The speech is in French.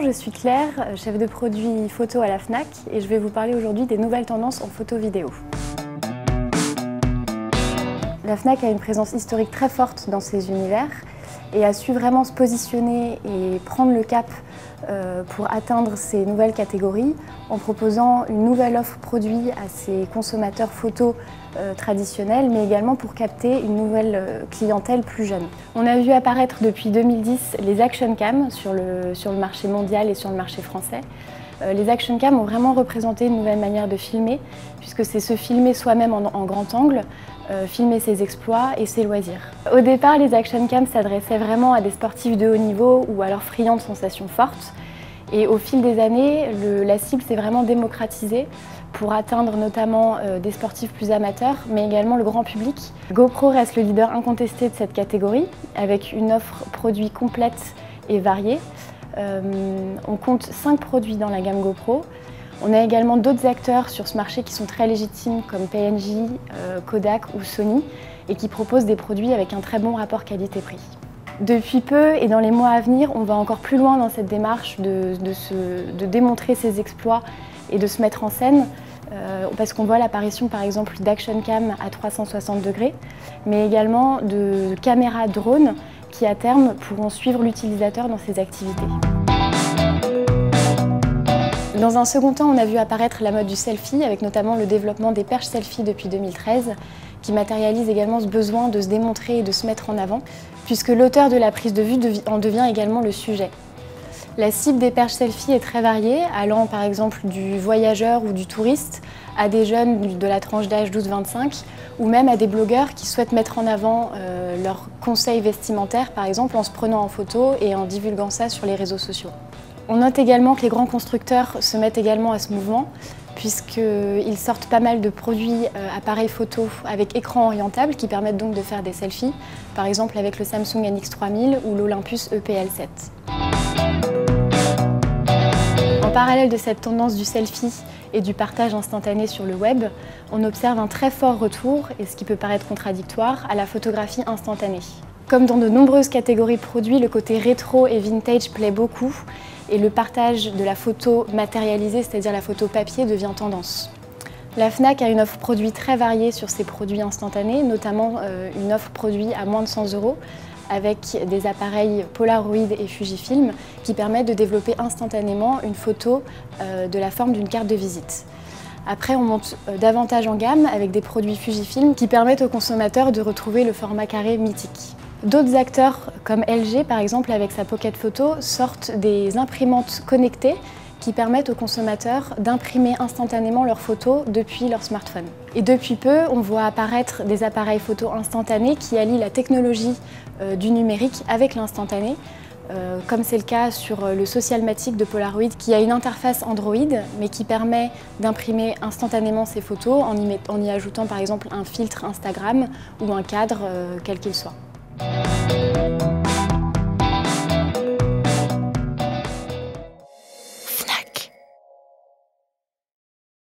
je suis Claire, chef de produit photo à la Fnac et je vais vous parler aujourd'hui des nouvelles tendances en photo-vidéo. La Fnac a une présence historique très forte dans ces univers et a su vraiment se positionner et prendre le cap pour atteindre ces nouvelles catégories en proposant une nouvelle offre produit à ses consommateurs photos traditionnels, mais également pour capter une nouvelle clientèle plus jeune. On a vu apparaître depuis 2010 les action cam sur le marché mondial et sur le marché français. Les action cam ont vraiment représenté une nouvelle manière de filmer, puisque c'est se filmer soi-même en grand angle, filmer ses exploits et ses loisirs. Au départ, les action cam s'adressaient vraiment à des sportifs de haut niveau ou alors friands de sensations fortes. Et au fil des années, la cible s'est vraiment démocratisée pour atteindre notamment des sportifs plus amateurs, mais également le grand public. GoPro reste le leader incontesté de cette catégorie, avec une offre produit complète et variée. On compte 5 produits dans la gamme GoPro. On a également d'autres acteurs sur ce marché qui sont très légitimes comme PNJ, Kodak ou Sony et qui proposent des produits avec un très bon rapport qualité-prix. Depuis peu et dans les mois à venir, on va encore plus loin dans cette démarche de démontrer ses exploits et de se mettre en scène parce qu'on voit l'apparition par exemple d'action cam à 360 degrés, mais également de caméras drones qui à terme pourront suivre l'utilisateur dans ses activités. Dans un second temps, on a vu apparaître la mode du selfie, avec notamment le développement des perches selfie depuis 2013, qui matérialise également ce besoin de se démontrer et de se mettre en avant, puisque l'auteur de la prise de vue en devient également le sujet. La cible des perches selfie est très variée, allant par exemple du voyageur ou du touriste à des jeunes de la tranche d'âge 12-25 ou même à des blogueurs qui souhaitent mettre en avant leurs conseils vestimentaires par exemple en se prenant en photo et en divulguant ça sur les réseaux sociaux. On note également que les grands constructeurs se mettent également à ce mouvement puisqu'ils sortent pas mal de produits appareils photo avec écran orientable qui permettent donc de faire des selfies, par exemple avec le Samsung NX3000 ou l'Olympus EPL7. En parallèle de cette tendance du selfie et du partage instantané sur le web, on observe un très fort retour, et ce qui peut paraître contradictoire, à la photographie instantanée. Comme dans de nombreuses catégories de produits, le côté rétro et vintage plaît beaucoup et le partage de la photo matérialisée, c'est-à-dire la photo papier, devient tendance. La Fnac a une offre produit très variée sur ses produits instantanés, notamment une offre produit à moins de 100 € avec des appareils Polaroid et Fujifilm qui permettent de développer instantanément une photo de la forme d'une carte de visite. Après, on monte davantage en gamme avec des produits Fujifilm qui permettent aux consommateurs de retrouver le format carré mythique. D'autres acteurs, comme LG par exemple avec sa Pocket Photo, sortent des imprimantes connectées qui permettent aux consommateurs d'imprimer instantanément leurs photos depuis leur smartphone. Et depuis peu, on voit apparaître des appareils photo instantanés qui allient la technologie du numérique avec l'instantané, comme c'est le cas sur le Socialmatic de Polaroid qui a une interface Android mais qui permet d'imprimer instantanément ses photos en y ajoutant par exemple un filtre Instagram ou un cadre quel qu'il soit.